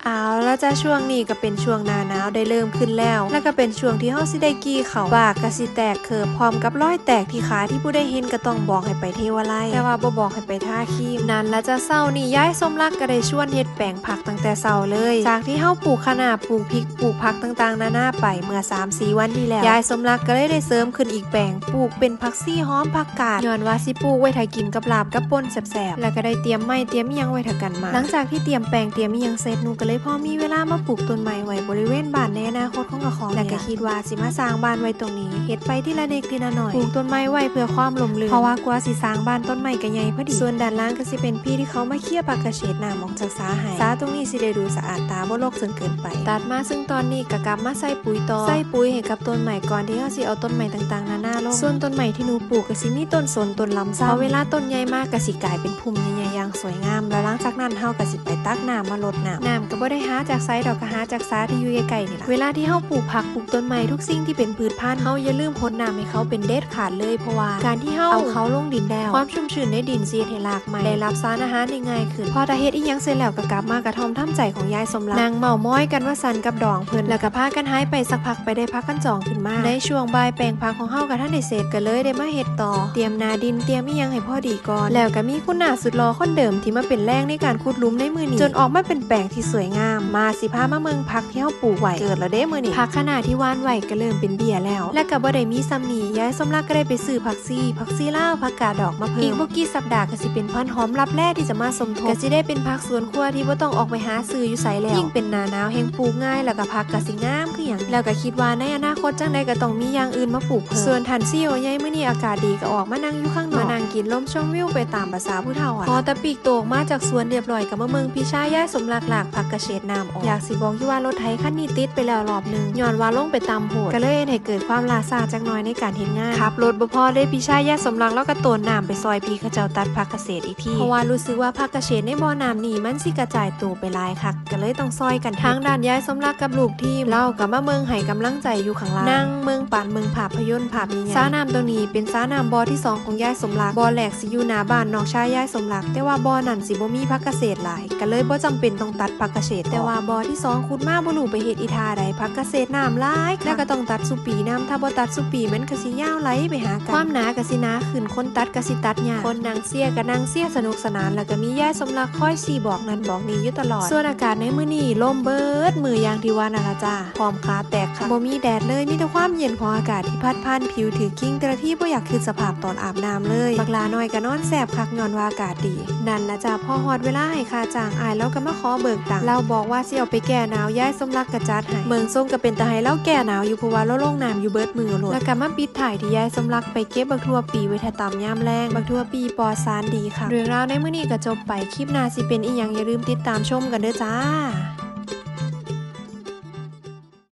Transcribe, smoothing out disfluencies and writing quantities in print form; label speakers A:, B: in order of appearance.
A: เอาแล้วจ้าช่วงนี้ก็เป็นช่วงหน้าหนาวได้เริ่มขึ้นแล้วก็เป็นช่วงที่เฮาสิได้กี้เขาปากก็สิแตกเขิบพร้อมกับรอยแตกที่ขาที่ผู้ได้เห็นก็ต้องบอกให้ไปเทวไลแต่ว่าบ่บอกให้ไปท่าครีมนั่นแล้วจ้าเศร้านี่ย้ายสมรักก็ได้ชวนเฮ็ดแปลงผักตั้งแต่เช้าเลยจากที่เฮาปลูกคะน้าปลูกพริกปลูกผักต่างๆนานาไปเมื่อ 3-4 วันที่แล้วย้ายสมรักก็เลยได้เสริมขึ้นอีกแปลงปลูกเป็นผักซี่หอมผักกาดย้อนว่าสิปลูกไว้ถ้ากินกับลาบกับป่นแซ่บๆแล้วก็ได้เตรียมไม้เตรียมอิหยังไว้ถ้ากันมาหลังจากที่เตรียมแปลงเตรียมอิหยังเสร็จหนูก็เลยพอมีเวลามาปลูกต้นไม้ไว้บริเวณบ้านในอนาคตของกระของและก็คิดว่าสิมาสร้างบ้านไว้ตรงนี้เฮ็ดไปทีละเล็กทีละน้อยปลูกต้นไม้ไว้เพื่อความลมลื่นเพราะว่ากว่าสิสร้างบ้านต้นไม้ก็ใหญ่พอดีส่วนด้านล่างก็สิเป็นพี่ที่เขามาเคี่ยผักกระเฉดน้ำออกจากสาให้สาตรงนี้สิได้ดูสะอาดตาบ่รกจนเกินไปตัดมาซึ่งตอนนี้ก็กลับมาใส่ปุ๋ยต่อใส่ปุ๋ยให้กับต้นใหม่ก่อนที่เขาสิเอาต้นใหม่ต่างๆนานาลงส่วนต้นใหม่ที่หนูปลูกก็สิมีต้นสนต้นลำซ้ำเวลาต้นใหญ่มากก็สิกลายเป็นพุ่มใหญ่ๆอย่างสวยงามแล้วหลังจากนั้นเฮาก็สิไปตักน้ำมารดน้ำก็บ่ได้หาจากไสดอกก็หาจากสาที่อยู่ใกล้ๆนี่ล่ะเวลาที่เฮาปลูกผักปลูกต้นไม้ทุกสิ่งที่เป็นพืชพันธุ์เฮาอย่าลืมรดน้ำให้เขาเป็นเด็ดขาดเลยเพราะว่าการที่เฮาเอาเขาลงดินแล้วความชุ่มชื้นในดินสิเฮ็ดให้รากไม้ได้รับสารอาหารได้ง่ายขึ้นพอตาเฮ็ดอีหยังเสร็จแล้วก็กลับมากระท่อมทำใจของยายสมรักนางเมาม้อยกันว่าสันกับดองเพิ่นแล้วก็พากันหายไปสักพักไปได้พักกันจองขึ้นมาในช่วงบ่ายแปลงผักของเฮากับท่านได้เสร็จก็เลยได้มาเฮ็ดต่อเตรียมนาดินเตรียมอีหยังให้พอดีก่อนแล้วก็มีคุณหน้าสุดหล่อคนเดิมที่มาเป็นแรงในการขุดหลุมในมือนี้จนออกมาเป็นแปลงที่สวยงามมาสิพามาเมืองผักที่เฮาปลูกไว้เกิดแล้วเด้มื้อนี้ผักขนาดที่วานไว้ก็เริ่มเป็นเบี้ยแล้วและก็บ่ได้มีซ้ำนี้ยายสมรักก็ได้ไปซื้อผักซี่ลาวผักกาดดอกมาเพิ่มอีกบ่กี่สัปดาห์ก็สิเป็นพันธุ์หอมรับแร่ที่จะมาสมทบก็สิได้เป็นผักสวนครัวที่บ่ต้องออกไปหาซื้ออยู่ไสแล้วยิ่งเป็นหน้าหนาวแห่งปลูกง่ายแล้วก็ผักก็สิงามคือหยังแล้วก็คิดว่าในอนาคตจังได๋ก็ต้องมีอย่างอื่นมาปลูกเพิ่มส่วนท่านซีโอใหญ่มื้อนี้อากาศดีก็ออกมานั่งอยู่ข้างนอกมานั่งกินลมชมวิวไปตามภาษาผู้เฒ่าพอตะปีกโตกมาจากสวนเรียบร้อยก็มาเมืองพี่ชายยายสมรักหลากผักกระเฉดน้ำออกอยากสิบอกอยู่ว่ารถไถคันนี้ติดไปแล้วรอบนึงย้อนว่าลงไปตามโหดก็เลยให้เกิดความล่าช้าจักหน่อยในการเฮ็ดงานขับรถบ่พอได้พี่ชายยายสมรักแล้วก็โตนน้ำไปซอยพี่เขาเจ้าตัดผักเกษตรอีกทีเพราะว่ารู้สึกว่าผักกระเฉดในบ่อน้ำนี่มันสิกระจายตัวไปหลายคักก็เลยต้องซอยกันทางด้านยายสมรักกับลูกทีมเล่ากับมาเมืองให้กำลังใจอยู่ข้างล่างนั่งเมืองป่านเมืองภาพยนตร์ภาพใหญ่ๆสาน้ำตรงนี้เป็นสาน้ำบ่อที่2ของยายสมรักบ่อแรกสิอยู่หน้าบ้านน้องชายยายสมรักแต่ว่าบ่อนั้นสิบ่มีผักเกษตรหลายก็เลยบ่จำเป็นต้องตัดผักเกษตรแต่ว่าบ่อที่2ขุดมาบ่รู้ไปเฮ็ดอีท่าใดผักเกษตรน้ำหลายแล้วก็ต้องตัดสุปีน้ำถ้าบ่ตัดสุปีมันก็สิยาวไหลไปหากันความหนาก็สิหนาขึ้นคนตัดก็สิตัดยากคนนางเสียก็นางเสียสนุกสนานแล้วก็มียายสมรักคอยชี้บอกนั่นบอกนี่อยู่ตลอดส่วนอากาศในมื้อนี้ลมเบิดมืออย่างที่ว่านั่นล่ะจ้าพร้อมขาแตกค่ะบ่มีแดดเลยมีแต่ความเย็นของอากาศที่พัดผ่านผิวถือกิ้งแต่ละที่บ่อยากคิดสภาพตอนอาบน้ำเลยบักลาน้อยก็นอนแสบคักย้อนว่าอากาศดีนั่นล่ะจ้าพอฮอดเวลาให้ค่าจ้างอายแล้วก็มาขอเบิกตังค์เราบอกว่าสิเอาไปแก้หนาวยายสมรักก็จัดให้เมืองส้มก็เป็นตาให้เราแก้หนาวอยู่เพราะว่าเราลงน้ำอยู่เบิดมือโลดแล้วก็มาปิดถ่ายที่ยายสมรักไปเก็บบักทั่วปีไว้ถ้าตำยามแรงบักทั่วปีปอซานดีค่ะเรื่องราวในมื้อนี้ก็จบไปคลิปหน้าสิเป็นอีหยังอย่าลืมติดตามชมกันเด้อจ้า